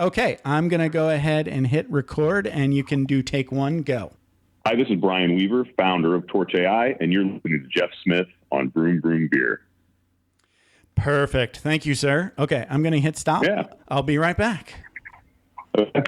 Okay, I'm going to go ahead and hit record, and you can do take one, go. Hi, this is Brian Weaver, founder of Torch AI, and you're listening to Jeff Smith on Vroom, Vroom, Veer. Perfect. Thank you, sir. Okay, I'm going to hit stop. Yeah. I'll be right back. Okay.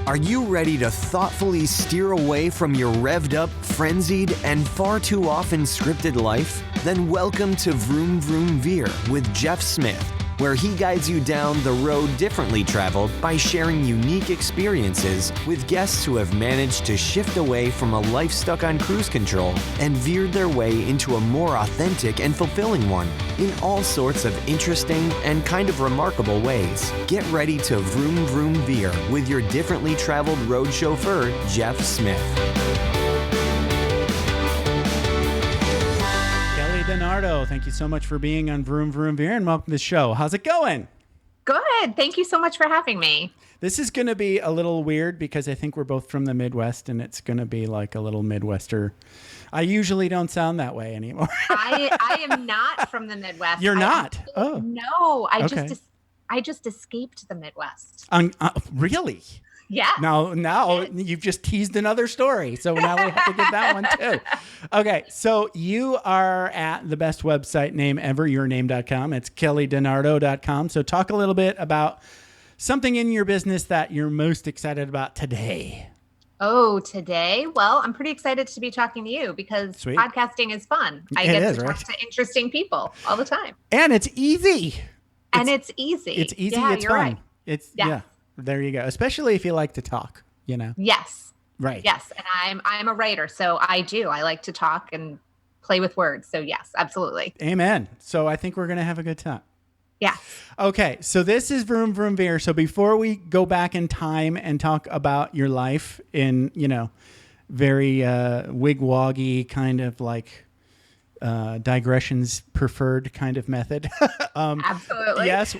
Are you ready to thoughtfully steer away from your revved up, frenzied, and far too often scripted life? Then welcome to Vroom Vroom Veer with Jeff Smith, where he guides you down the road differently traveled by sharing unique experiences with guests who have managed to shift away from a life stuck on cruise control and veered their way into a more authentic and fulfilling one in all sorts of interesting and kind of remarkable ways. Get ready to Vroom Vroom Veer with your differently traveled road chauffeur, Jeff Smith. DiNardo, thank you so much for being on Vroom Vroom Veer and welcome to the show. How's it going? Good. Thank you so much for having me. This is going to be a little weird because I think we're both from the Midwest and it's going to be like a little Midwester. I usually don't sound that way anymore. I am not from the Midwest. You're not? Oh. No, I Okay. just escaped the Midwest. Really? Yeah. Now you've just teased another story. So now we have to get that one too. Okay. So you are at the best website name ever, yourname.com. It's kellydinardo.com. So talk a little bit about something in your business that you're most excited about today. Oh, today? Well, I'm pretty excited to be talking to you because Sweet. Podcasting is fun. I get to talk to interesting people all the time. And it's easy. It's easy. It's easy. Yeah, it's you're fun. right. Yeah. There you go. Especially if you like to talk, you know? Yes. Right. Yes. And I'm a writer, so I like to talk and play with words. So yes, absolutely. Amen. So I think we're going to have a good time. Yeah. Okay. So this is Vroom Vroom Veer. So before we go back in time and talk about your life in, very wigwaggy kind of like digressions preferred kind of method. Absolutely. Yes.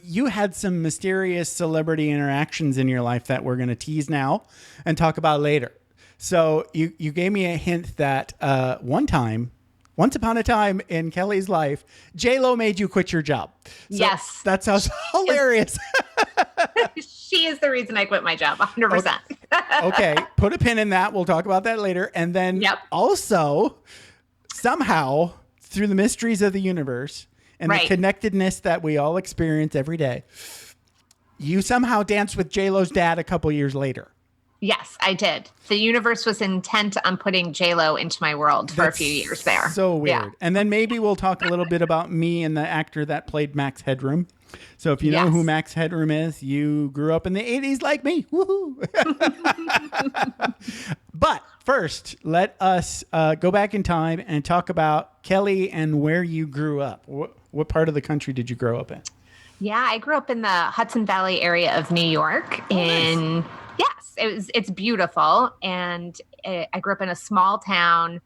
You had some mysterious celebrity interactions in your life that we're going to tease now and talk about later. So you gave me a hint that once upon a time in Kelly's life, J-Lo made you quit your job. So yes. That sounds hilarious. She is the reason I quit my job, 100%. Okay. Put a pin in that. We'll talk about that later. And then also somehow through the mysteries of the universe and the connectedness that we all experience every day, you somehow danced with J-Lo's dad a couple years later. Yes, I did. The universe was intent on putting J-Lo into my world for a few years there. So weird. Yeah. And then maybe we'll talk a little bit about me and the actor that played Max Headroom. So if you know who Max Headroom is, you grew up in the 80s like me. Woohoo! But first, let us go back in time and talk about Kelly and where you grew up. What part of the country did you grow up in? Yeah, I grew up in the Hudson Valley area of New York. Nice. Yes, it's beautiful. And I grew up in a small town.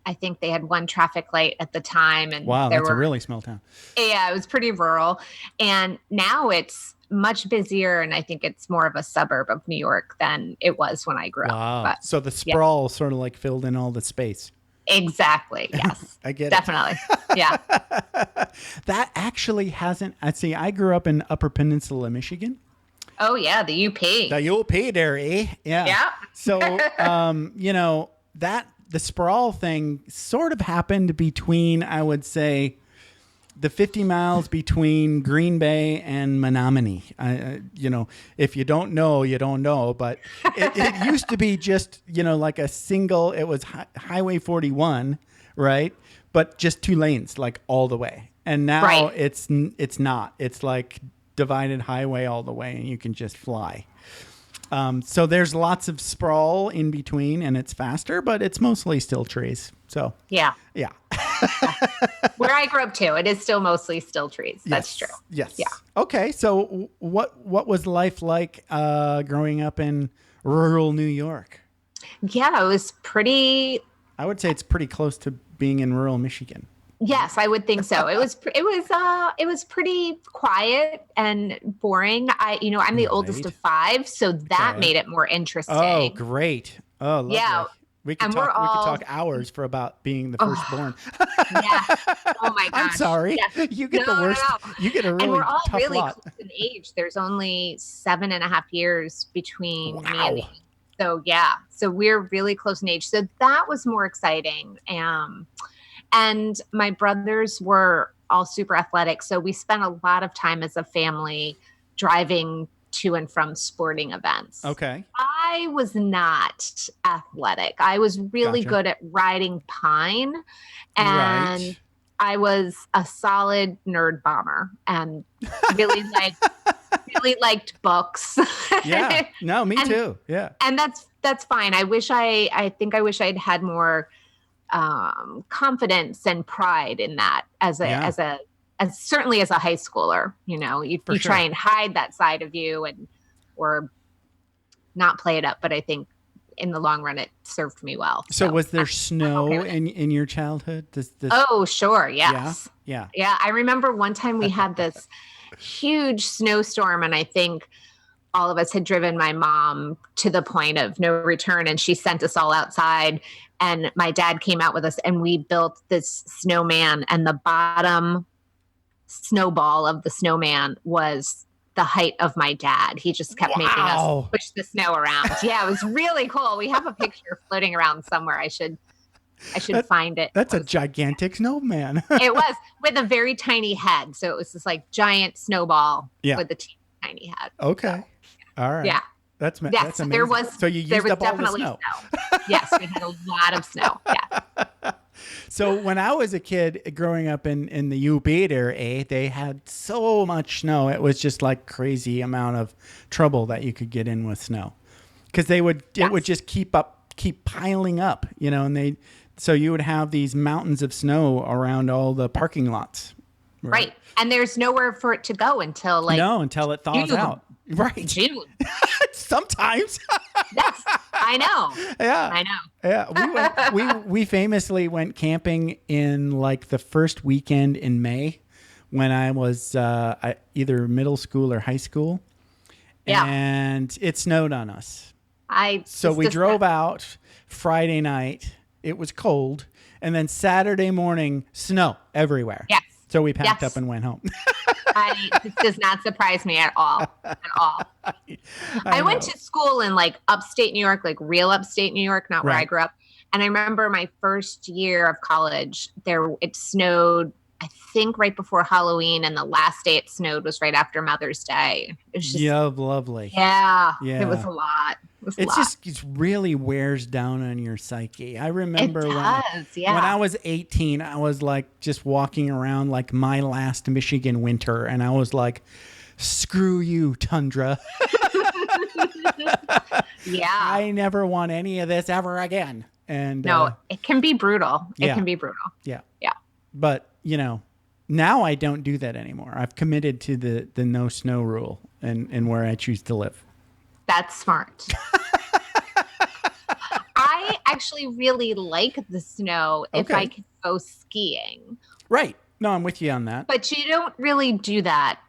I think they had one traffic light at the time. And wow, that's a really small town. Yeah, it was pretty rural. And now it's much busier. And I think it's more of a suburb of New York than it was when I grew up. But, so the sprawl sort of like filled in all the space. Exactly. Yes. I get Definitely. it. Yeah. That actually hasn't. I grew up in Upper Peninsula, Michigan. Oh, yeah. The UP. The UP there, eh? Yeah. Yeah. So, the sprawl thing sort of happened between, I would say, the 50 miles between Green Bay and Menominee. If you don't know, you don't know. But it used to be just, like a single, it was Highway 41, right? But just two lanes, like all the way. And now it's not. It's like divided highway all the way and you can just fly. So there's lots of sprawl in between and it's faster, but it's mostly still trees. So yeah. Where I grew up too, it is still mostly still trees. That's true. Yes. Yeah. Okay. So what was life like growing up in rural New York? Yeah, it was pretty. I would say it's pretty close to being in rural Michigan. Yes, I would think so. It was pretty quiet and boring. I'm the oldest of five, so that made it more interesting. Oh, great. Oh, lovely. Yeah. We could And talk. we're We could all- talk hours for about being the firstborn. Yeah. Oh my gosh. I'm sorry. Yes. You get the No, worst. no. You get a really And we're all tough really lot. close in age. There's only 7.5 years between me Wow. and Amy. So yeah. So we're really close in age. So that was more exciting. And my brothers were all super athletic. So we spent a lot of time as a family driving to and from sporting events. Okay. I was not athletic. I was really Gotcha. good at riding pine, and Right. I was a solid nerd bomber and really liked books. Yeah. No, me And- too. Yeah. And that's fine. I think I wish I'd had more confidence and pride in that as certainly as a high schooler. You know, you For try sure. and hide that side of you or not play it up, but I think in the long run it served me well. So was there I'm snow okay with it. in your childhood? This Oh, sure. Yes. Yeah. Yeah. I remember one time we had this huge snowstorm, and I think all of us had driven my mom to the point of no return, and she sent us all outside, and my dad came out with us, and we built this snowman, and the bottom snowball of the snowman was the height of my dad. He just kept making Wow. us push the snow around. Yeah, it was really cool. We have a picture floating around somewhere. I should find it. That's a gigantic snowman. It was with a very tiny head. So it was this like giant snowball Yeah. with a tiny head. Okay. All right. Yeah. That's Yes, amazing. there was So you there used was up all the definitely snow. Yes, we had a lot of snow. Yeah. So when I was a kid growing up in the upstate, they had so much snow. It was just like crazy amount of trouble that you could get in with snow. Because it would just keep piling up, you know, and so you would have these mountains of snow around all the parking lots. Right. And there's nowhere for it to go until until it thaws June. out. Right. June. Sometimes. Yes, I know. Yeah. I know. Yeah, we famously went camping in like the first weekend in May when I was either middle school or high school. Yeah. And it snowed on us. So Just we a drove step. out Friday night. It was cold. And then Saturday morning, snow everywhere. Yes. So we packed Yes. up and went home. This does not surprise me at all. At all. I went to school in like upstate New York, like real upstate New York, not where I Right. grew up. And I remember my first year of college, it snowed, I think right before Halloween, and the last day it snowed was right after Mother's Day. It was just, Yeah, lovely. yeah, Yeah. it was a lot. It really wears down on your psyche. I remember it when does, yeah. when I was 18, I was like just walking around like my last Michigan winter, and I was like, screw you, tundra. Yeah. I never want any of this ever again. And No, it can be brutal. It yeah. can be brutal. yeah. Yeah. But, you know, now I don't do that anymore. I've committed to the no snow rule and where I choose to live. That's smart. I actually really like the snow if Okay. I can go skiing. Right. No, I'm with you on that. But you don't really do that.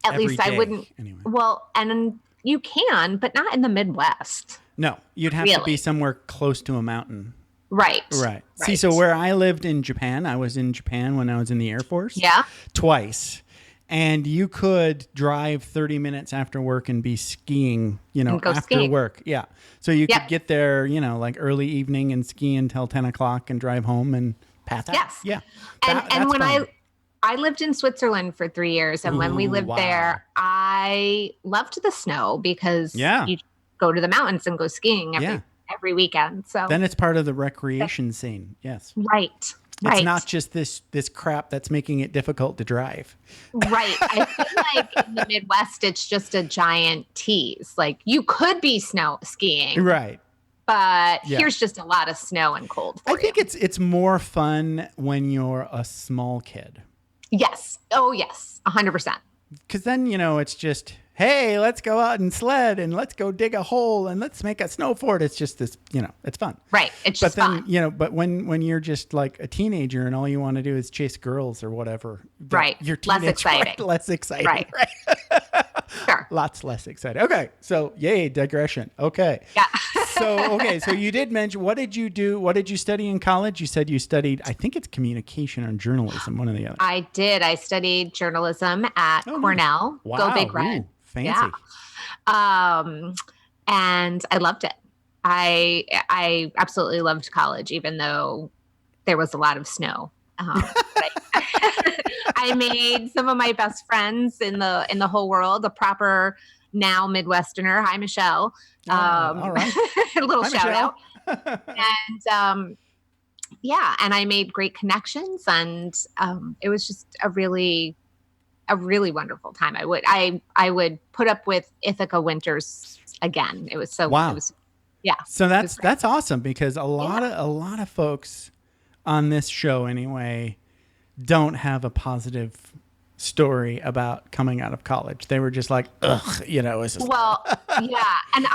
At Every least I day, wouldn't. Anyway. Well, and you can, but not in the Midwest. No, you'd have to be Really? somewhere close to a mountain. Right. Right. See, Right. so where I lived in Japan, I was in Japan when I was in the Air Force. Yeah. Twice. And you could drive 30 minutes after work and be skiing, you know, And go after skiing. work. Yeah. So you Yep. could get there, you know, like early evening and ski until 10 o'clock and drive home and pass out. Yes. Yeah. And That's when fun. I lived in Switzerland for 3 years, and when we Ooh, lived wow. there, I loved the snow because Yeah. you go to the mountains and go skiing every weekend. So Then it's part of the recreation scene. Yes. right. It's Right. not just this crap that's making it difficult to drive. Right. I feel like in the Midwest, it's just a giant tease. Like you could be snow skiing, Right. but Yeah. here's just a lot of snow and cold for I think it's more fun when you're a small kid. Yes. Oh, yes. 100%. Because then, you know, it's just, hey, let's go out and sled and let's go dig a hole and let's make a snow fort. It's just this, you know, it's fun. Right. It's But just then, fun. you know, but when you're just like a teenager and all you want to do is chase girls or whatever. Right. You're Less teenage, exciting. Right? Less exciting. Right. Right. Sure. Lots less exciting. Okay. So, yay, digression. Okay. Yeah. So you did mention, what did you do? What did you study in college? You said you studied, I think it's communication or journalism, one or the other. I did. I studied journalism at Cornell. Nice. Go Wow. Big Red. Ooh, fancy. Yeah. And I loved it. I absolutely loved college, even though there was a lot of snow. I made some of my best friends in the whole world, a proper now Midwesterner. Hi, Michelle. All right. A little Hi, shout Michelle. out. And and I made great connections, and it was just a really wonderful time. I would put up with Ithaca winters again. It was so Wow. It was, yeah. So that's awesome, because a lot of folks on this show anyway don't have a positive story about coming out of college. They were just like, ugh, it's just And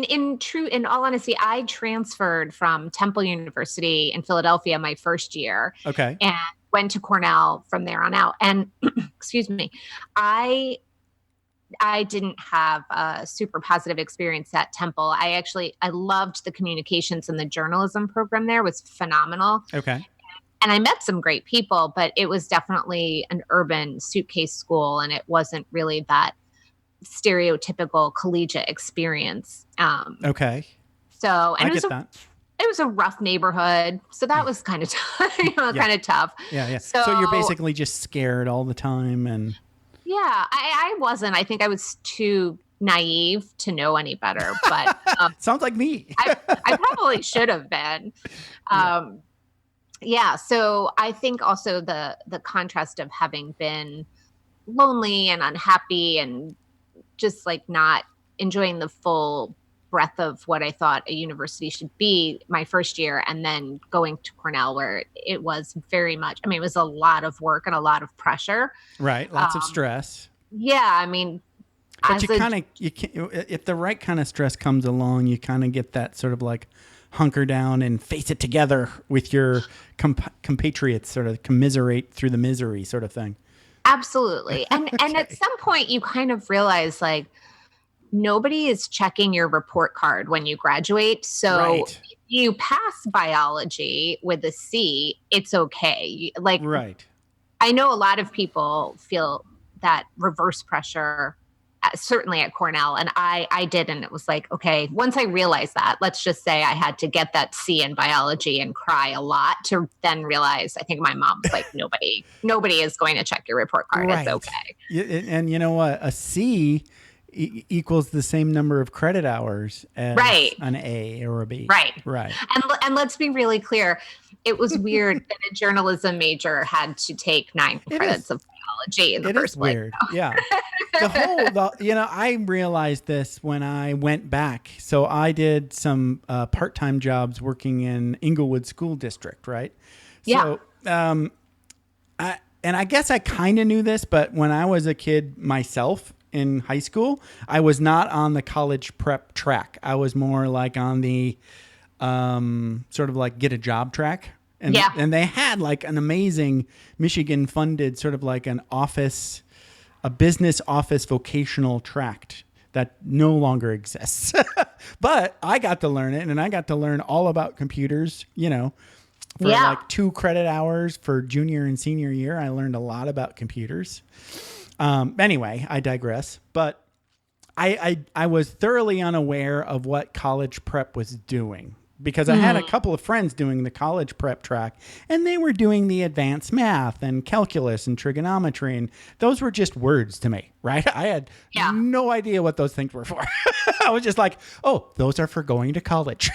in all honesty, I transferred from Temple University in Philadelphia my first year. Okay. And went to Cornell from there on out. And excuse me, I didn't have a super positive experience at Temple. I loved the communications and the journalism program there was phenomenal. Okay. And I met some great people, but it was definitely an urban suitcase school, and it wasn't really that stereotypical collegiate experience. Okay. So, and I get that. It was a rough neighborhood, so that was kind of kind of tough. Yeah. So you're basically just scared all the time, and yeah, I wasn't. I think I was too naive to know any better, but sounds like me. I probably should have been. So I think also the contrast of having been lonely and unhappy and just like not enjoying the full breadth of what I thought a university should be my first year, and then going to Cornell where it was very much, it was a lot of work and a lot of pressure. Right. Lots of stress. Yeah. But if the right kind of stress comes along, you kind of get that sort of like hunker down and face it together with your compatriots, sort of commiserate through the misery sort of thing. Absolutely. And at some point you kind of realize like nobody is checking your report card when you graduate. So if you pass biology with a C, it's okay. Like, right. I know a lot of people feel that reverse pressure, certainly at Cornell, and I did, and it was like, okay, once I realized that, let's just say I had to get that C in biology and cry a lot to then realize, I think my mom was like, nobody is going to check your report card. Right. It's okay. And you know what? A C equals the same number of credit hours as an A or a B. Right. And let's be really clear. It was weird that a journalism major had to take 9 credits of biology in the first place. It is weird. Yeah. I realized this when I went back. So I did some part-time jobs working in Inglewood School District, right? Yeah. So, I guess I kind of knew this, but when I was a kid myself in high school, I was not on the college prep track. I was more like on the sort of like get a job track. And they had like an amazing Michigan funded sort of like a business office vocational tract that no longer exists. But I got to learn it, and I got to learn all about computers, for like 2 credit hours for junior and senior year. I learned a lot about computers. Anyway, I digress. But I was thoroughly unaware of what college prep was doing, because I had a couple of friends doing the college prep track, and they were doing the advanced math and calculus and trigonometry, and those were just words to me, right? I had no idea what those things were for. I was just like, oh, those are for going to college,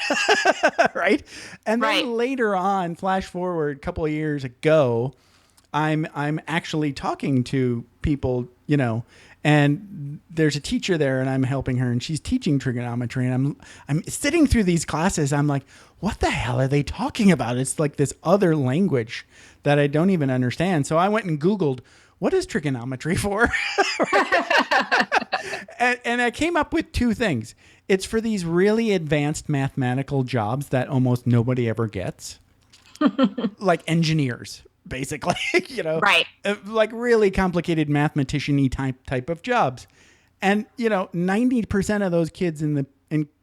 right? And then later on, flash forward a couple of years ago, I'm actually talking to people, and there's a teacher there, and I'm helping her, and she's teaching trigonometry, and I'm sitting through these classes. I'm like, what the hell are they talking about? It's like this other language that I don't even understand. So I went and Googled, what is trigonometry for? and I came up with 2 things. It's for these really advanced mathematical jobs that almost nobody ever gets, like engineers. Basically, like really complicated mathematician-y type of jobs. And, 90% of those kids in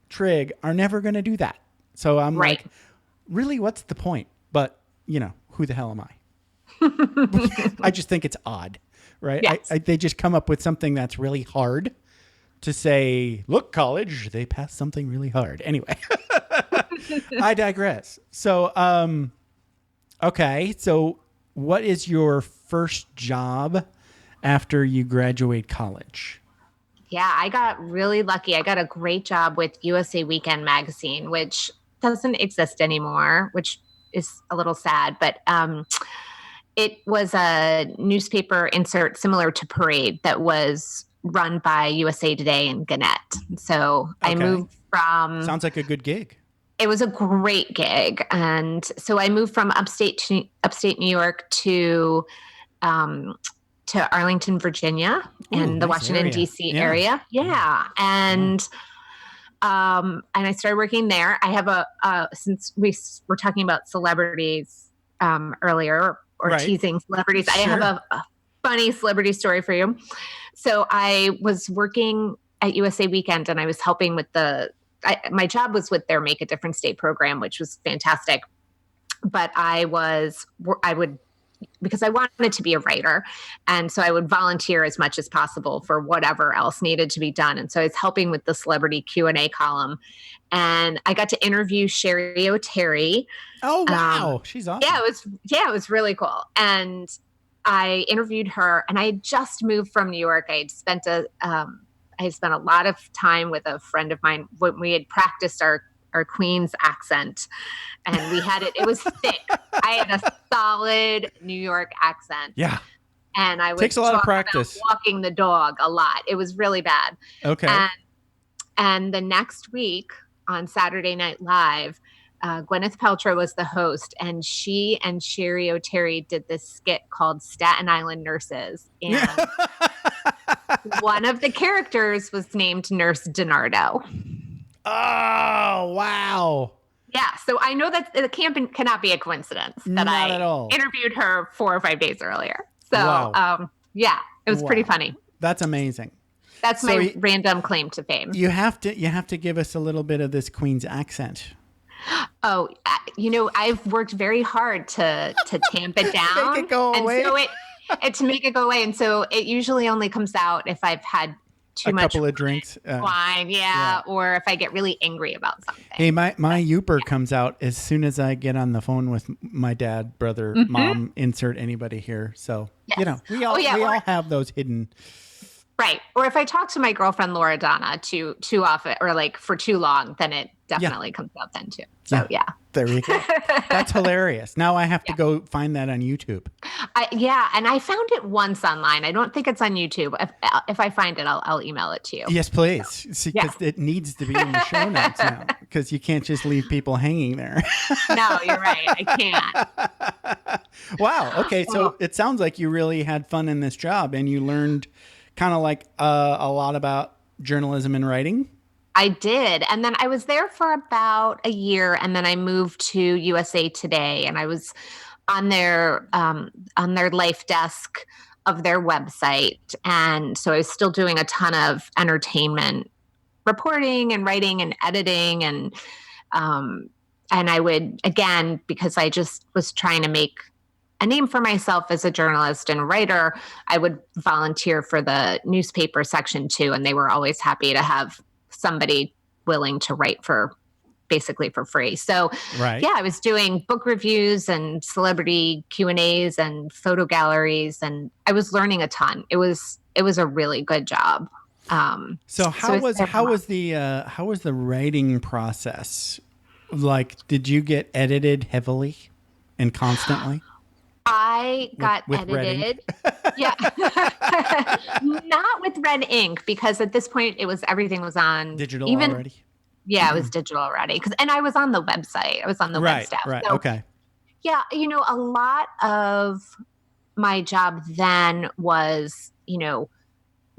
trig are never going to do that. So I'm Right. like, really, what's the point? But, who the hell am I? I just think it's odd, right? Yes. They just come up with something that's really hard to say, look, college, they passed something really hard. Anyway, I digress. So, okay. So what is your first job after you graduate college? Yeah, I got really lucky. I got a great job with USA Weekend magazine, which doesn't exist anymore, which is a little sad. But it was a newspaper insert similar to Parade that was run by USA Today and Gannett. So I moved from... Sounds like a good gig. It was a great gig. And so I moved from upstate New York to Arlington, Virginia, and the nice Washington, area. D.C. Yeah. area. Yeah. And I started working there. I have since we were talking about celebrities earlier, or Right. teasing celebrities, Sure. I have a funny celebrity story for you. So I was working at USA Weekend, and I was helping with my job was with their Make a Difference Day program, which was fantastic. But I would, because I wanted to be a writer. And so I would volunteer as much as possible for whatever else needed to be done. And so I was helping with the celebrity Q&A column. And I got to interview Sherry O'Terry. Oh, wow. She's awesome. It was really cool. And I interviewed her, and I had just moved from New York. I had spent a lot of time with a friend of mine when we had practiced our Queen's accent, and we had it was thick. I had a solid New York accent. Yeah. And I would Takes a lot of talk practice. about walking the dog a lot. It was really bad. Okay. And the next week on Saturday Night Live, Gwyneth Paltrow was the host, and she and Sherry O'Terry did this skit called Staten Island Nurses. And one of the characters was named Nurse DiNardo. Oh, wow. Yeah, so I know that it cannot be a coincidence that Not at all. interviewed her 4 or 5 days earlier. So, Wow. yeah, it was pretty Wow. funny. That's amazing. That's So my random claim to fame. You have to give us a little bit of this Queen's accent. Oh, I've worked very hard to tamp it down. Make it go away. And so to make it go away. And so it usually only comes out if I've had too much couple of drinks. wine, yeah. or if I get really angry about something. Hey, my Youper comes out as soon as I get on the phone with my dad, brother, mom, insert anybody here. So, Yes. we all have those hidden. Right. Or if I talk to my girlfriend, Laura Donna, too often, or like for too long, then it definitely comes out then too. So, yeah. There you go. That's hilarious. Now I have to go find that on YouTube. And I found it once online. I don't think it's on YouTube. If I find it, I'll email it to you. Yes, please. See, because it needs to be in the show notes now, because you can't just leave people hanging there. No, you're right. I can't. Wow. Okay. So it sounds like you really had fun in this job, and you learned kind of like a lot about journalism and writing. I did. And then I was there for about a year, and then I moved to USA Today, and I was on their life desk of their website. And so I was still doing a ton of entertainment reporting and writing and editing. And I would, again, because I just was trying to make a name for myself as a journalist and writer, I would volunteer for the newspaper section too. And they were always happy to have somebody willing to write basically for free. So yeah, I was doing book reviews and celebrity Q&As and photo galleries, and I was learning a ton. It was a really good job. So how was the writing process? Like, did you get edited heavily and constantly? I got edited. Yeah. Not with red ink, because at this point everything was on digital already. Yeah, it was digital already. And I was on the website. I was on the web staff. Right. So, okay. Yeah. A lot of my job then was,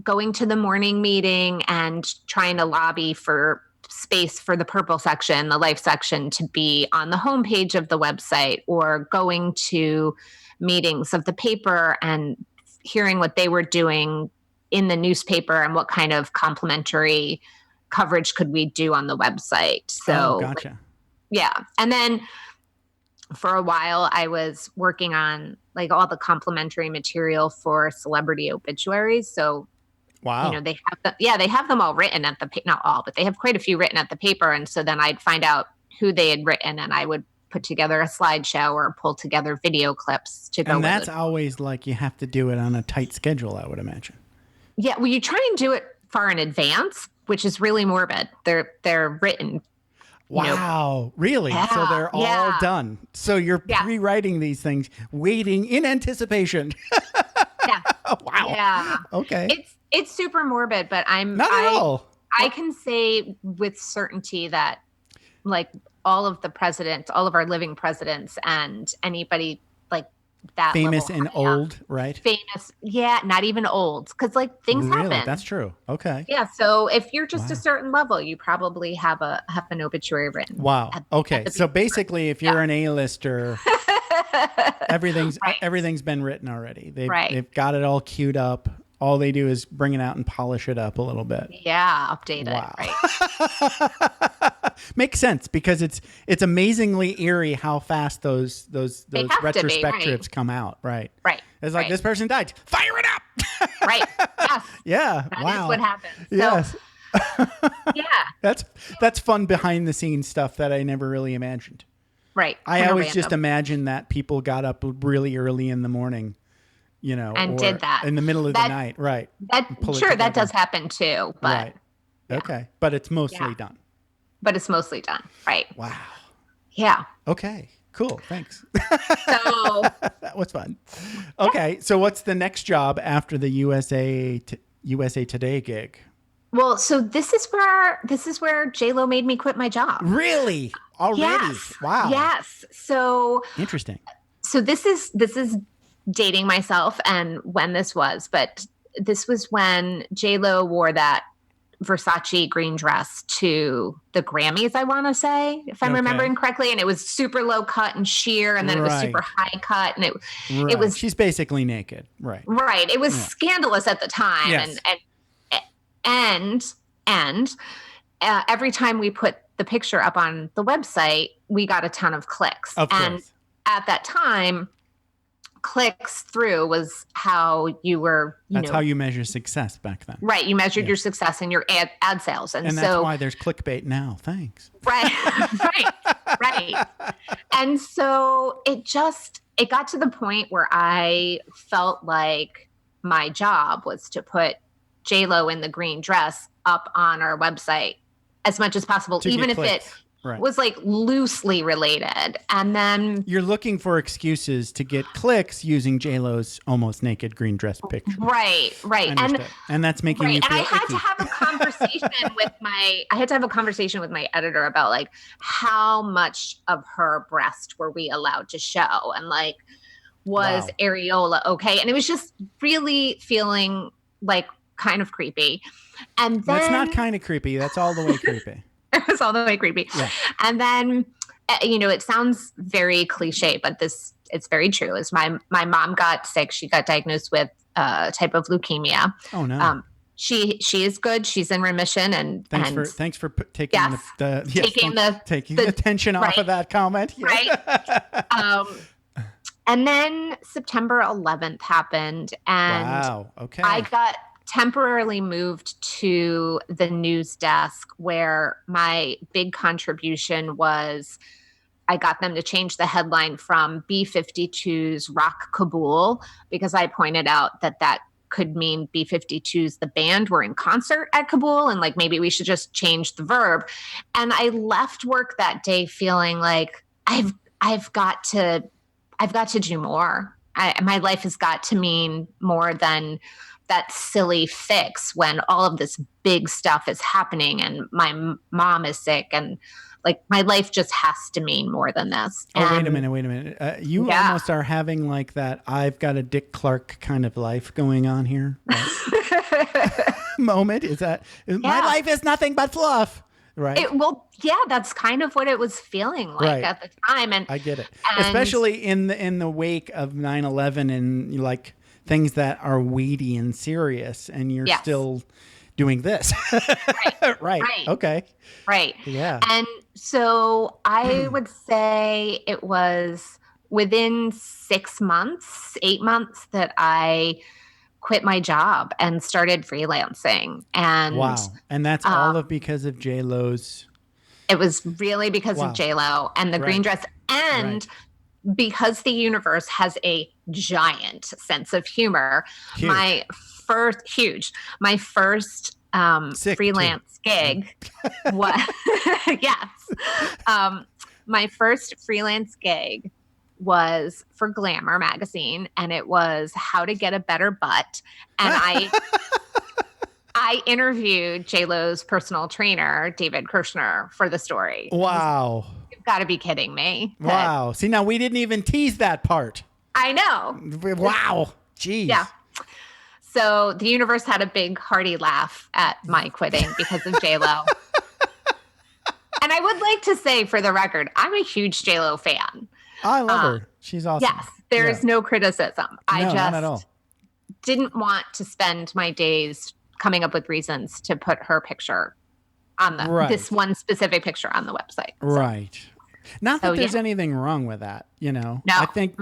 going to the morning meeting and trying to lobby for space for the purple section, the life section, to be on the homepage of the website, or going to meetings of the paper and hearing what they were doing in the newspaper and what kind of complimentary coverage could we do on the website? So gotcha. Yeah. And then for a while I was working on like all the complimentary material for celebrity obituaries. So, Wow. they have them all written at the, not all, but they have quite a few written at the paper. And so then I'd find out who they had written and I would put together a slideshow or pull together video clips to go and with that's it. always like you have to do it on a tight schedule, I would imagine. Yeah. Well, you try and do it far in advance, which is really morbid. They're written. Wow. Really? Yeah, So they're all done. So you're pre-writing these things, waiting in anticipation. Yeah. Wow. Yeah. Okay. It's super morbid, but Not at all. I can say with certainty that like all of our living presidents and anybody like that famous level and old, right? Famous. Yeah. Not even old. Cause like things happen. That's true. Okay. Yeah. So if you're just a certain level, you probably have an obituary written. Wow. Okay. So basically if you're an A-lister, everything's been written already. They've got it all queued up. All they do is bring it out and polish it up a little bit. Yeah, update it. Right. Makes sense because it's amazingly eerie how fast those retrospectives come out. Right. Right. It's like this person died. Fire it up. Right. Yes. Yeah. That wow. is what happens. So, yes. Yeah. That's fun behind the scenes stuff that I never really imagined. Right. I always just imagined that people got up really early in the morning. And did that in the middle of the night, right? That does happen too, but right. Okay, but it's mostly done. But it's mostly done, right? Wow. Yeah. Okay. Cool. Thanks. So that was fun. Okay, so what's the next job after the USA Today gig? Well, so this is where J-Lo made me quit my job. Really? Already? Yes. Wow. Yes. So interesting. So this is dating myself and when this was, but this was when J-Lo wore that Versace green dress to the Grammys, I want to say, if I'm remembering correctly. And it was super low cut and sheer. And then it was super high cut. And it was, she's basically naked. Right. Right. It was scandalous at the time. Yes. And every time we put the picture up on the website, we got a ton of clicks. Of course. And at that time, clicks through was how you were, that's how you measure success back then. Right. You measured your success in your ad sales. And that's why there's clickbait now. Thanks. Right. Right. And so it got to the point where I felt like my job was to put J-Lo in the green dress up on our website as much as possible, even if it was like loosely related. And then you're looking for excuses to get clicks using J-Lo's almost naked green dress picture. Right. And that's making you feel and I had icky. to have a conversation with my editor about like how much of her breast were we allowed to show, and like was areola okay? And it was just really feeling like kind of creepy. And then that's not kind of creepy. That's all the way creepy. It was all the way creepy. Yeah. And then, it sounds very cliche, but it's very true. Is my mom got sick. She got diagnosed with a type of leukemia. Oh no. She is good. She's in remission. And thanks for taking taking the tension off of that comment. Yeah. Right. And then September 11th happened, and I got temporarily moved to the news desk, where my big contribution was I got them to change the headline from B-52's Rock Kabul, because I pointed out that could mean B-52's the band were in concert at Kabul, and like maybe we should just change the verb. And I left work that day feeling like I've got to do more. My life has got to mean more than that silly fix when all of this big stuff is happening and my mom is sick, and like my life just has to mean more than this. Wait a minute. You almost are having like that I've got a Dick Clark kind of life going on here. Right? Moment. My life is nothing but fluff. Right. That's kind of what it was feeling like at the time. And I get it. Especially in the wake of 9/11 and like things that are weighty and serious, and you're still doing this. Right. Right. Right. Okay. Right. Yeah. And so I would say it was within 6 months, 8 months that I quit my job and started freelancing. And Wow. And that's all because of J-Lo's. it was really because of J-Lo and the green dress. And because the universe has a giant sense of humor, my first freelance gig was my first freelance gig was for Glamour magazine, and it was how to get a better butt. And I interviewed J-Lo's personal trainer, David Kirshner, for the story. Wow. You've got to be kidding me. Wow. See, now we didn't even tease that part. I know. Wow. Jeez. Yeah. So the universe had a big hearty laugh at my quitting because of J-Lo. And I would like to say, for the record, I'm a huge J-Lo fan. I love her. She's awesome. Yes. There is no criticism. I not just at all. didn't want to spend my days coming up with reasons to put her picture on this one specific picture on the website. So. Right. Not that there's anything wrong with that, No, I think,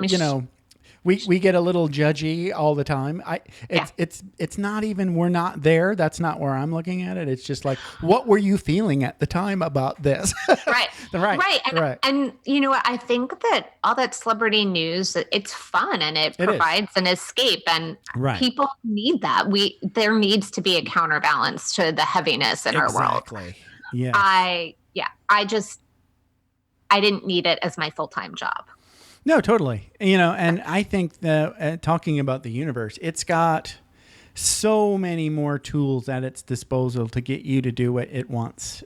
we get a little judgy all the time. It's not even, we're not there. That's not where I'm looking at it. It's just like, what were you feeling at the time about this? Right. Right. And you know what? I think that all that celebrity news, it's fun and it provides an escape, and people need that. There needs to be a counterbalance to the heaviness in our world. Exactly. Yeah. I didn't need it as my full-time job. No, totally. And I think that talking about the universe, it's got so many more tools at its disposal to get you to do what it wants.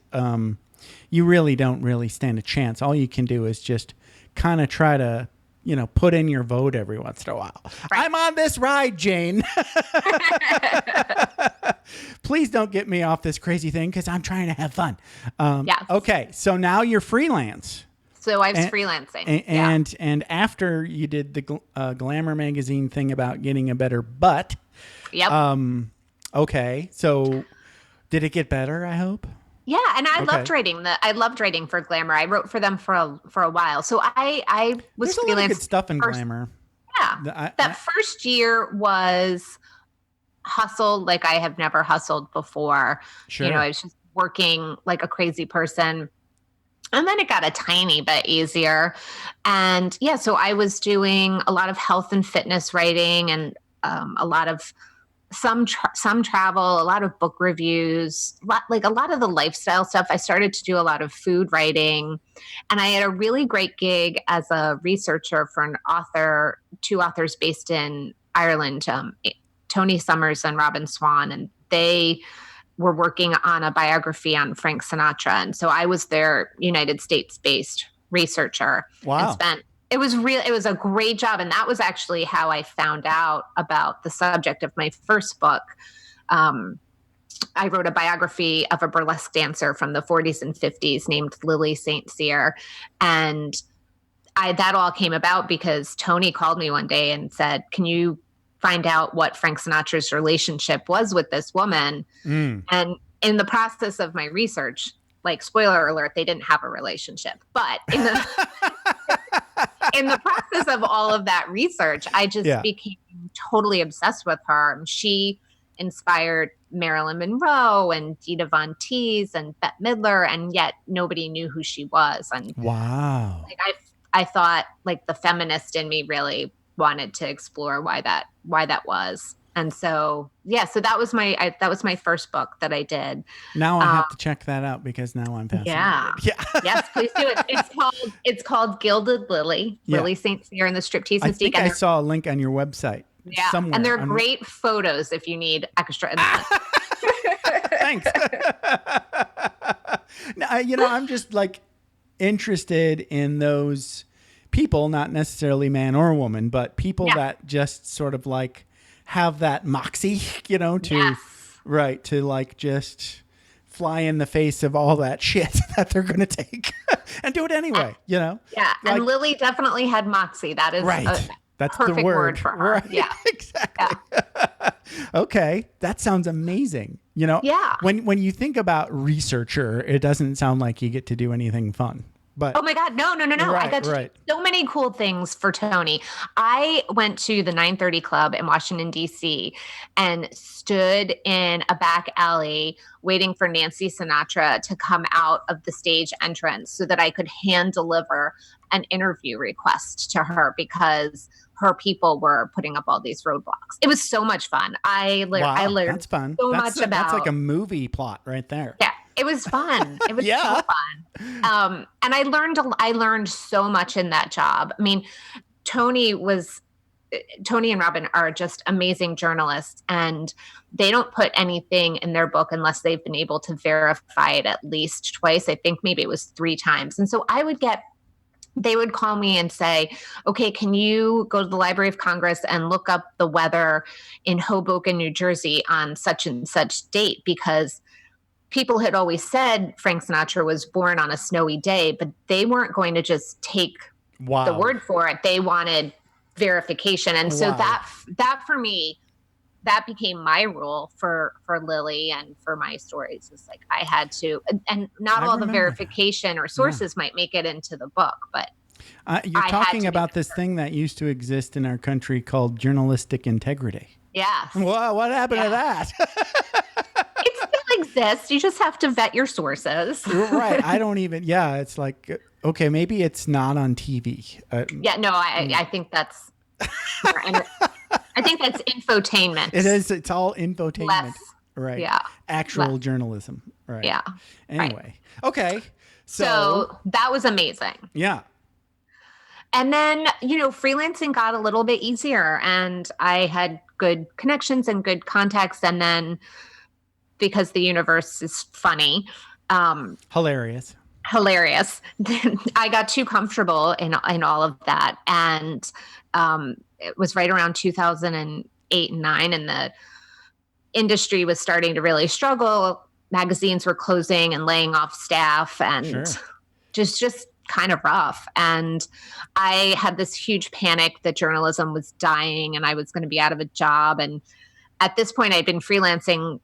You really don't stand a chance. All you can do is just kind of try to, put in your vote every once in a while. Right. I'm on this ride, Jane. Please don't get me off this crazy thing because I'm trying to have fun. Okay, so now you're freelance. So I was freelancing. And after you did the Glamour magazine thing about getting a better butt. Yep. Okay. So did it get better, I hope? Yeah. And I loved writing for Glamour. I wrote for them for a while. So I was freelance. There's a lot of good stuff in Glamour. Yeah. That first year was hustle like I have never hustled before. Sure. I was just working like a crazy person. And then it got a tiny bit easier. And so I was doing a lot of health and fitness writing and a lot of some travel, a lot of book reviews, a lot of the lifestyle stuff. I started to do a lot of food writing. And I had a really great gig as a researcher for two authors based in Ireland, Tony Summers and Robin Swan. And they were working on a biography on Frank Sinatra. And so I was their United States-based researcher. Wow. And it was a great job. And that was actually how I found out about the subject of my first book. I wrote a biography of a burlesque dancer from the 40s and 50s named Lily St. Cyr. And that all came about because Tony called me one day and said, "Can you find out what Frank Sinatra's relationship was with this woman?" And in the process of my research, like, spoiler alert, they didn't have a relationship. But in the process of all of that research, I just became totally obsessed with her. And she inspired Marilyn Monroe and Dita Von Teese and Bette Midler, and yet nobody knew who she was. And wow, like I thought, like, the feminist in me really wanted to explore why that was. And so that was my first book that I did. Now I have to check that out because now I'm fascinated. Yeah. Yes, please do it. It's called Gilded Lily, Lily St. Cyr and the Striptease Mystique. I think I saw a link on your website. Yeah. Somewhere. And they're great photos if you need extra. Thanks. Now, I'm just like interested in those people, not necessarily man or woman, but people that just sort of like have that moxie, to like just fly in the face of all that shit that they're going to take and do it anyway, Yeah. Like, and Lily definitely had moxie. That is that's perfect the word for her. Right. Yeah. Exactly. Yeah. Okay. That sounds amazing. Yeah. When you think about researcher, it doesn't sound like you get to do anything fun. But oh my God, no. Right, I got to do so many cool things for Tony. I went to the 930 Club in Washington, D.C. and stood in a back alley waiting for Nancy Sinatra to come out of the stage entrance so that I could hand deliver an interview request to her because her people were putting up all these roadblocks. It was so much fun. I learned that's fun. much about. That's like a movie plot right there. Yeah. It was fun. It was Yeah. so fun. And I learned so much in that job. I mean, Tony and Robin are just amazing journalists, and they don't put anything in their book unless they've been able to verify it at least twice. I think maybe it was 3 times. And so they would call me and say, okay, can you go to the Library of Congress and look up the weather in Hoboken, New Jersey on such and such date? Because people had always said Frank Sinatra was born on a snowy day, but they weren't going to just take the word for it. They wanted verification. And so that for me, that became my rule for Lily and for my stories. It's like I had to, and not all the verification or sources might make it into the book, but you're talking about this thing that used to exist in our country called journalistic integrity. Yeah. Well, what happened to that? It still exists. You just have to vet your sources. Right. I don't even, it's like, okay, maybe it's not on TV. I think that's, I think that's infotainment. It is. It's all infotainment. Less, right. Yeah. Actual journalism. Right. Yeah. Anyway. Right. Okay. So that was amazing. Yeah. And then, freelancing got a little bit easier, and I had good connections and good contacts. And then because the universe is funny, hilarious, I got too comfortable in all of that. And it was right around 2008 and 9, and the industry was starting to really struggle. Magazines were closing and laying off staff, and just kind of rough. And I had this huge panic that journalism was dying and I was going to be out of a job. And at this point, I'd been freelancing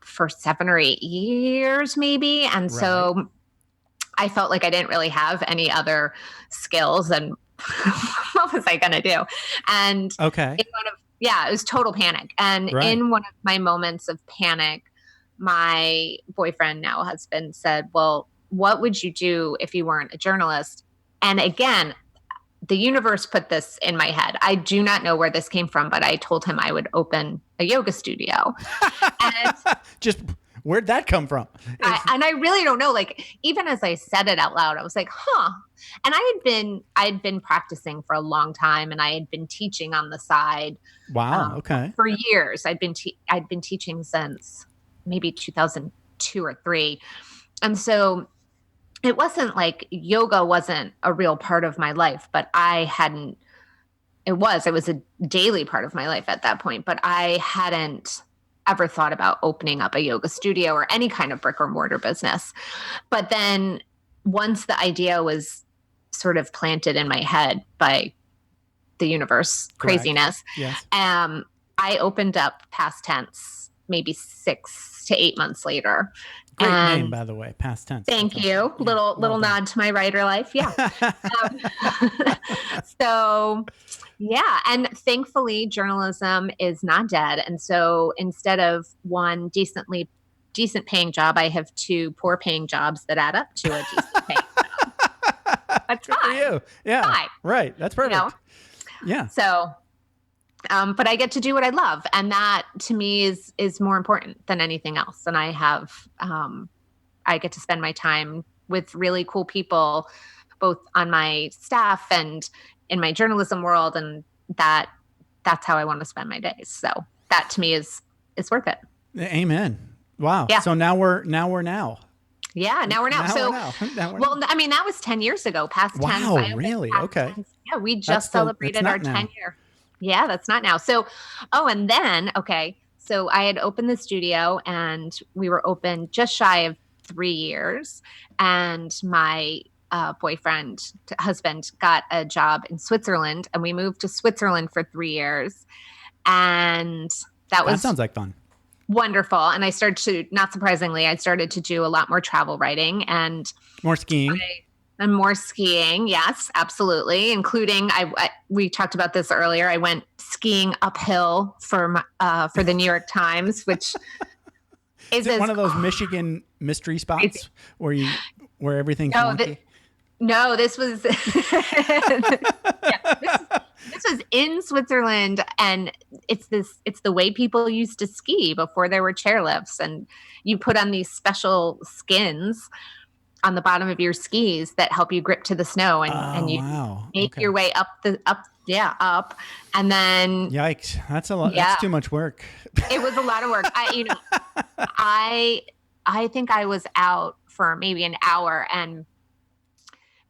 for 7 or 8 years, maybe. And so I felt like I didn't really have any other skills, and what was I going to do? And it was total panic. And in one of my moments of panic, my boyfriend, now husband, said, well, what would you do if you weren't a journalist? And again, the universe put this in my head. I do not know where this came from, but I told him I would open a yoga studio. And just where'd that come from? And I really don't know. Like, even as I said it out loud, I was like, And I had been practicing for a long time, and I had been teaching on the side. Wow. For years. I'd been teaching since maybe 2002 or 3. And so it wasn't like yoga wasn't a real part of my life, but it was a daily part of my life at that point, but I hadn't ever thought about opening up a yoga studio or any kind of brick or mortar business. But then once the idea was sort of planted in my head by the universe craziness, I opened up Past Tense maybe 6 to 8 months later. Great name, by the way, Past Tense. Thank you. Little nod to my writer life. Yeah. And thankfully journalism is not dead. And so instead of one decent paying job, I have 2 poor paying jobs that add up to a decent paying job. That's fine. For you. Yeah. Fine. Right. That's perfect. Yeah. So, but I get to do what I love. And that to me is more important than anything else. And I have, I get to spend my time with really cool people, both on my staff and in my journalism world. And that's how I want to spend my days. So that to me is worth it. Amen. Wow. Yeah. So now we're Yeah, now we're now. I mean, that was 10 years ago, Past 10. Wow, really? Okay. Yeah, we just celebrated our 10 year. Yeah, that's not now. So, and then, so I had opened the studio and we were open just shy of 3 years. And my husband got a job in Switzerland, and we moved to Switzerland for 3 years. And that sounds like fun. wonderful. And I started to, not surprisingly, I started to do a lot more travel writing and more skiing. And more skiing. Yes, absolutely. Including, we talked about this earlier. I went skiing uphill for the New York Times, which is it one of those Michigan mystery spots where everything's wonky? No, this was this was in Switzerland, and it's the way people used to ski before there were chairlifts, and you put on these special skins on the bottom of your skis that help you grip to the snow, and you make your way up, and then yikes, that's a lot. Yeah. That's too much work. It was a lot of work. I think I was out for maybe an hour, and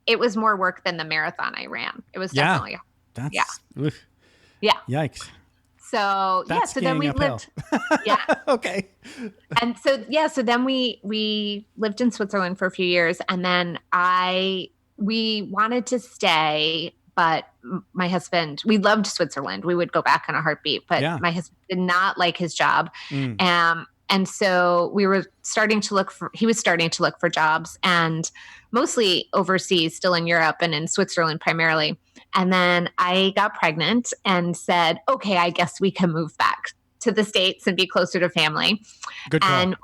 it was more work than the marathon I ran. It was definitely oof. Yeah. Yikes. So that's so then we lived. Yeah. Okay. And so then we lived in Switzerland for a few years, and then we wanted to stay, but my husband, we loved Switzerland. We would go back in a heartbeat, but my husband did not like his job. And so he was starting to look for jobs, and mostly overseas, still in Europe and in Switzerland primarily. And then I got pregnant and said, okay, I guess we can move back to the States and be closer to family. Good call. And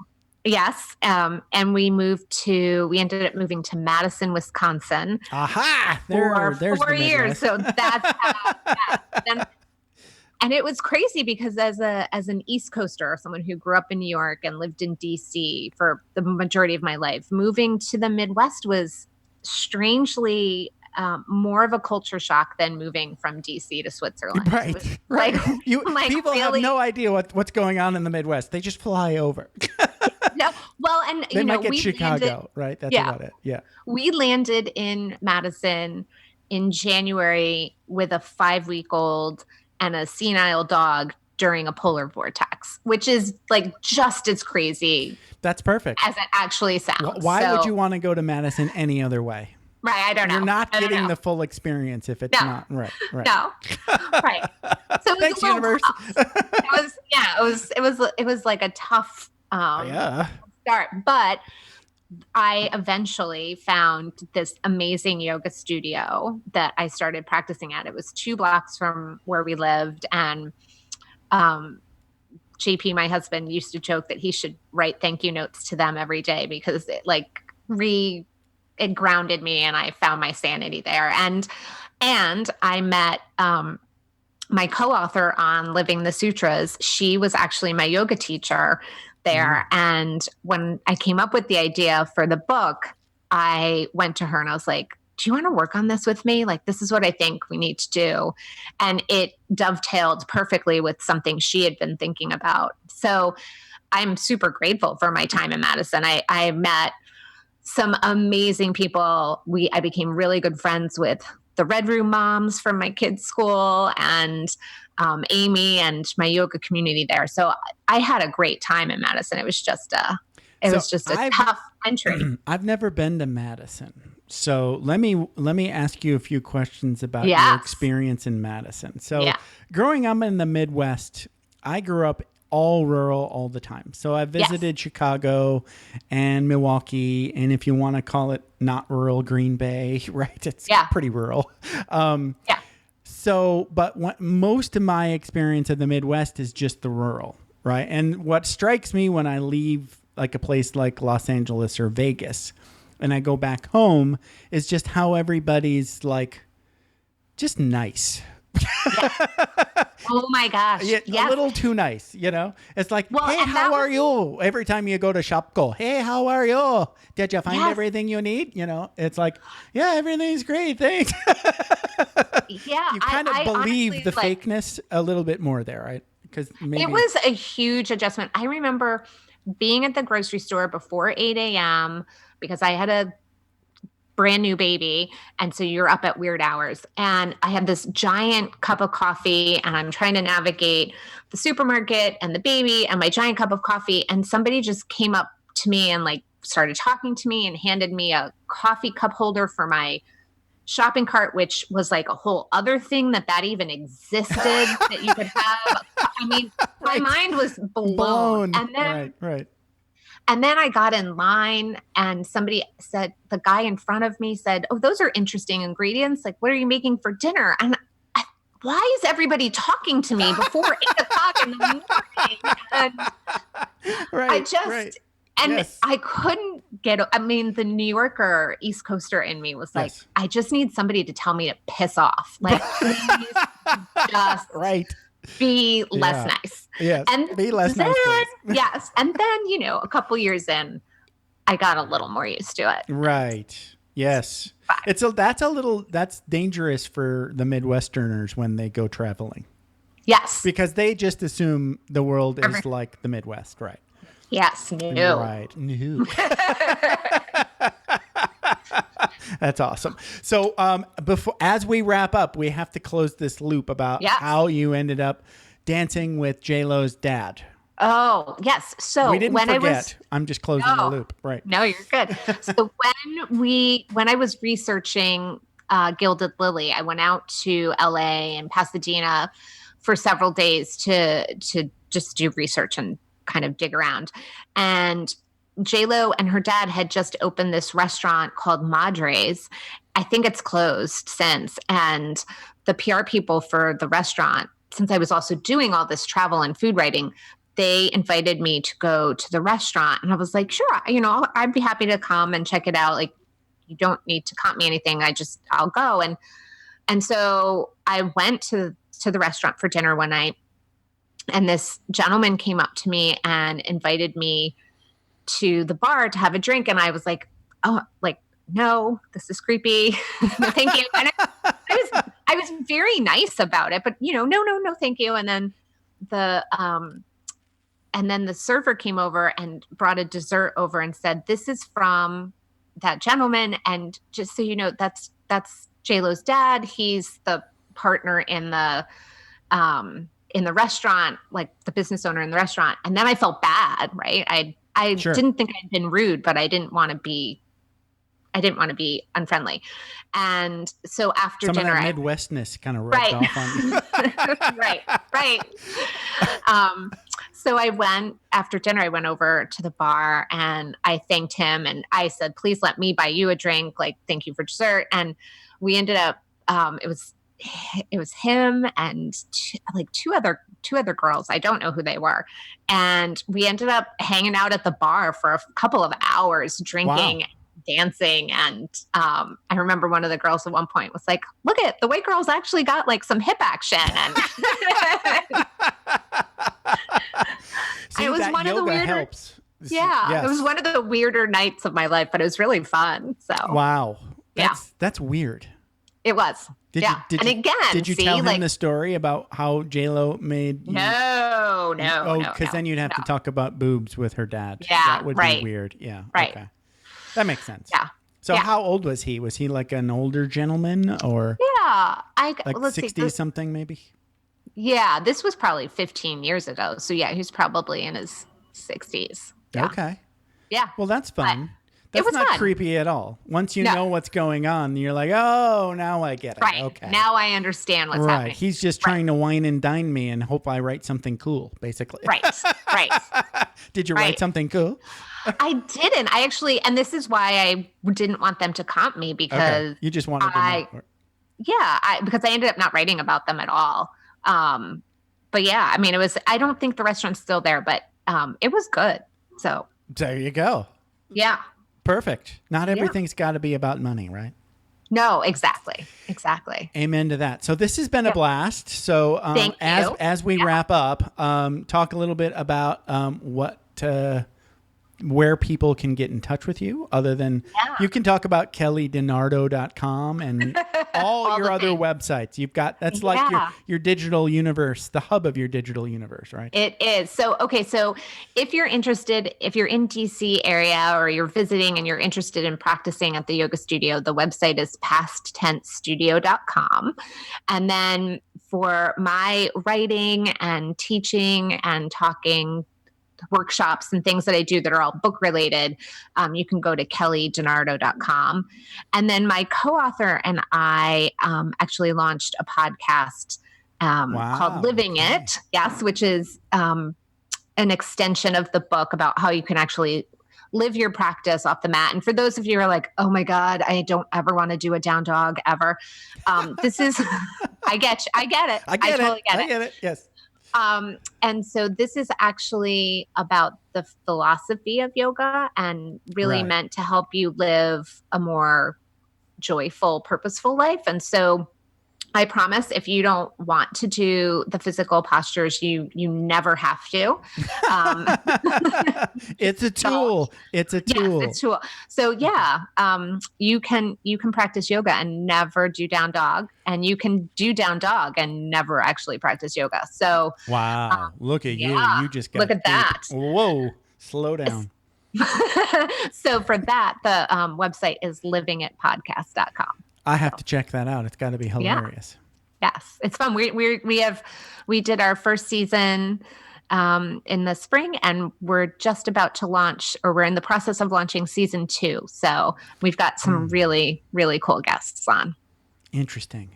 yes. And we ended up moving to Madison, Wisconsin. Aha! There's 4 years. So that's how, and it was crazy because as an East Coaster, someone who grew up in New York and lived in DC for the majority of my life, moving to the Midwest was strangely more of a culture shock than moving from DC to Switzerland. Right. Right. People have no idea what's going on in the Midwest. They just fly over. No, well, and they might get Chicago, right? That's about it. Yeah. We landed in Madison in January with a 5-week-old and a senile dog during a polar vortex, which is like just as crazy. That's perfect. As it actually sounds. Why would you want to go to Madison any other way? Right, I don't know. You're not getting the full experience if it's not right. No, right. So it was thanks, universe. It was like a tough start, but I eventually found this amazing yoga studio that I started practicing at. It was 2 blocks from where we lived, and JP, my husband, used to joke that he should write thank you notes to them every day because it grounded me, and I found my sanity there. And I met my co-author on Living the Sutras. She was actually my yoga teacher there. And when I came up with the idea for the book, I went to her and I was like, do you want to work on this with me? Like, this is what I think we need to do. And it dovetailed perfectly with something she had been thinking about. So I'm super grateful for my time in Madison. I met some amazing people. I became really good friends with the Red Room moms from my kids' school, and Amy, and my yoga community there. So I had a great time in Madison. It was just a tough entry. I've never been to Madison. So let me ask you a few questions about your experience in Madison. So growing up in the Midwest, I grew up all rural all the time. So I visited Chicago and Milwaukee, and if you want to call it not rural, Green Bay, right? It's pretty rural. So, but most of my experience of the Midwest is just the rural, right? And what strikes me when I leave like a place like Los Angeles or Vegas and I go back home is just how everybody's like just nice. Oh my gosh. A little too nice, you know? It's like, hey, how are you? Every time you go to shop, go, hey, how are you? Did you find everything you need? You know, it's like, yeah, everything's great. Thanks. You kind of believe honestly, the fakeness a little bit more there, right? Because it was a huge adjustment. I remember being at the grocery store before 8 a.m. because I had a brand new baby. And so you're up at weird hours. And I had this giant cup of coffee and I'm trying to navigate the supermarket and the baby and my giant cup of coffee. And somebody just came up to me and like started talking to me and handed me a coffee cup holder for my shopping cart, which was like a whole other thing that even existed that you could have. I mean, my mind was blown. And then, right. And then I got in line and somebody said, the guy in front of me said, "Oh, those are interesting ingredients. Like, what are you making for dinner?" And why is everybody talking to me before 8:00 in the morning? And I couldn't get, I mean, the New Yorker, East Coaster in me was like, I just need somebody to tell me to piss off. Like, please just be less nice. Yes. And be less nice, please. Yes. And then, a couple years in, I got a little more used to it. Right. Yes. That's dangerous for the Midwesterners when they go traveling. Yes. Because they just assume the world is like the Midwest, right? Yes. No. Right. No. That's awesome. So as we wrap up, we have to close this loop about how you ended up dancing with J-Lo's dad. Oh, yes. So we didn't forget. I'm just closing the loop. Right. No, you're good. So when I was researching Gilded Lily, I went out to LA and Pasadena for several days to just do research and kind of dig around. And J-Lo and her dad had just opened this restaurant called Madres. I think it's closed since. And the PR people for the restaurant, since I was also doing all this travel and food writing, they invited me to go to the restaurant. And I was like, sure, I'd be happy to come and check it out. Like, you don't need to comp me anything. I'll go. And so I went to the restaurant for dinner one night. And this gentleman came up to me and invited me to the bar to have a drink. And I was like, oh, like, no, this is creepy. No, thank you. And I was very nice about it, but no, thank you. And then the server came over and brought a dessert over and said, "This is from that gentleman. And just so you know, that's J-Lo's dad. He's the partner in the restaurant, like the business owner in the restaurant." And then I felt bad, right? I didn't think I'd been rude, but I didn't want to be unfriendly. And so after some dinner, of that Midwestness kind of rubbed off on you. Right. So after dinner, I went over to the bar and I thanked him and I said, "Please let me buy you a drink. Like, thank you for dessert." And we ended up, it was him and two other girls. I don't know who they were. And we ended up hanging out at the bar for a couple of hours, drinking, dancing. And I remember one of the girls at one point was like, "Look at the white girls actually got like some hip action." And See, it was one of the weirder helps. Yeah. It was one of the weirder nights of my life, but it was really fun. So wow. That's weird. It was. Did you tell him the story about how J-Lo made you? No. Because then you'd have to talk about boobs with her dad. Yeah, that would be weird. Yeah. Right. Okay. That makes sense. Yeah. So how old was he? Was he like an older gentleman or? Yeah. Like 60 something maybe? Yeah. This was probably 15 years ago. So yeah, he was probably in his 60s. Yeah. Okay. Yeah. Well, that's fun. That's it was not fun. Creepy at all. Once you know what's going on, you're like, oh, now I get it. Right. Okay. Now I understand what's happening. He's just trying to wine and dine me and hope I write something cool, basically. Right. Did you write something cool? I didn't. I actually, and this is why I didn't want them to comp me because you just wanted to know. Yeah, because I ended up not writing about them at all. But yeah, I mean, I don't think the restaurant's still there, but it was good. So there you go. Yeah. Perfect. Not everything's got to be about money, right? No, exactly. Amen to that. So this has been a blast. So Thank you. as we wrap up, talk a little bit about where people can get in touch with you other than you can talk about kellydinardo.com and all your other websites. You've got, that's like your digital universe, the hub of your digital universe, right? It is. So if you're interested, if you're in DC area or you're visiting and you're interested in practicing at the yoga studio, the website is pasttensstudio.com. And then for my writing and teaching and talking workshops and things that I do that are all book related, you can go to kellydinardo.com. And then my co-author and I actually launched a podcast called Living It. Yes, which is an extension of the book about how you can actually live your practice off the mat. And for those of you who are like, oh my God, I don't ever want to do a down dog ever. This is, I get it. I totally get it. Yes. And so this is actually about the philosophy of yoga and really meant to help you live a more joyful, purposeful life. And so I promise if you don't want to do the physical postures, you never have to. It's a tool. It's a tool. Yes, it's a tool. So you can practice yoga and never do down dog, and you can do down dog and never actually practice yoga. So wow, look at you. You just got look at that. Whoa, slow down. So for that, the website is livingitpodcast.com. I have to check that out. It's got to be hilarious. Yeah. Yes, it's fun. We did our first season in the spring, and we're just about to launch, or we're in the process of launching season 2. So we've got some really, really cool guests on. Interesting.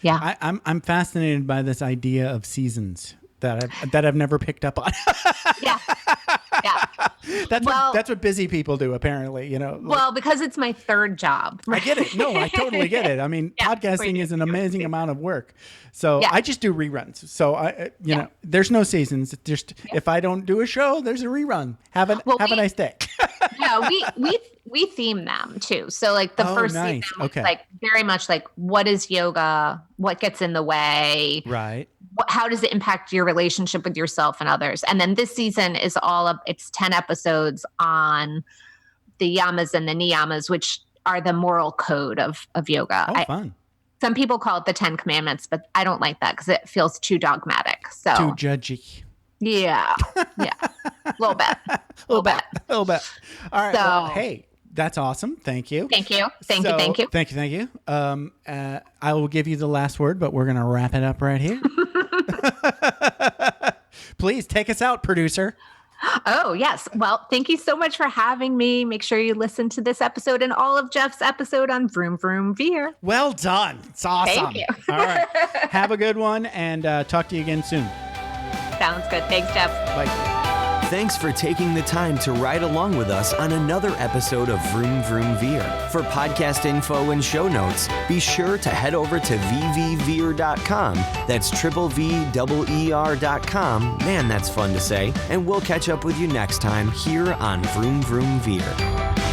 Yeah, I'm fascinated by this idea of seasons that I've never picked up on. Yeah. That's what busy people do, apparently, you know. Well, because it's my third job. I get it. No, I totally get it. I mean, podcasting is an amazing amount of work. So I just do reruns. So you know, there's no seasons. It's just if I don't do a show, there's a rerun. Have a nice day. Yeah, we theme them too. So like the first season was like very much like, what is yoga? What gets in the way? Right. How does it impact your relationship with yourself and others? And then this season is it's 10 episodes on the yamas and the niyamas, which are the moral code of yoga. Oh, fun. Some people call it the 10 Commandments, but I don't like that because it feels too dogmatic. So too judgy. Yeah. A little bit. A little bit. All right. So, well, hey, that's awesome. Thank you. Thank you. Thank you. I will give you the last word, but we're going to wrap it up right here. Please take us out, producer. Oh, yes. Well, thank you so much for having me. Make sure you listen to this episode and all of Jeff's episode on Vroom, Vroom, Veer. Well done. It's awesome. Thank you. All right. Have a good one, and talk to you again soon. Sounds good. Thanks, Jeff. Bye. Thanks for taking the time to ride along with us on another episode of Vroom Vroom Veer. For podcast info and show notes, be sure to head over to vvveer.com. That's VVER.com. Man, that's fun to say. And we'll catch up with you next time here on Vroom Vroom Veer.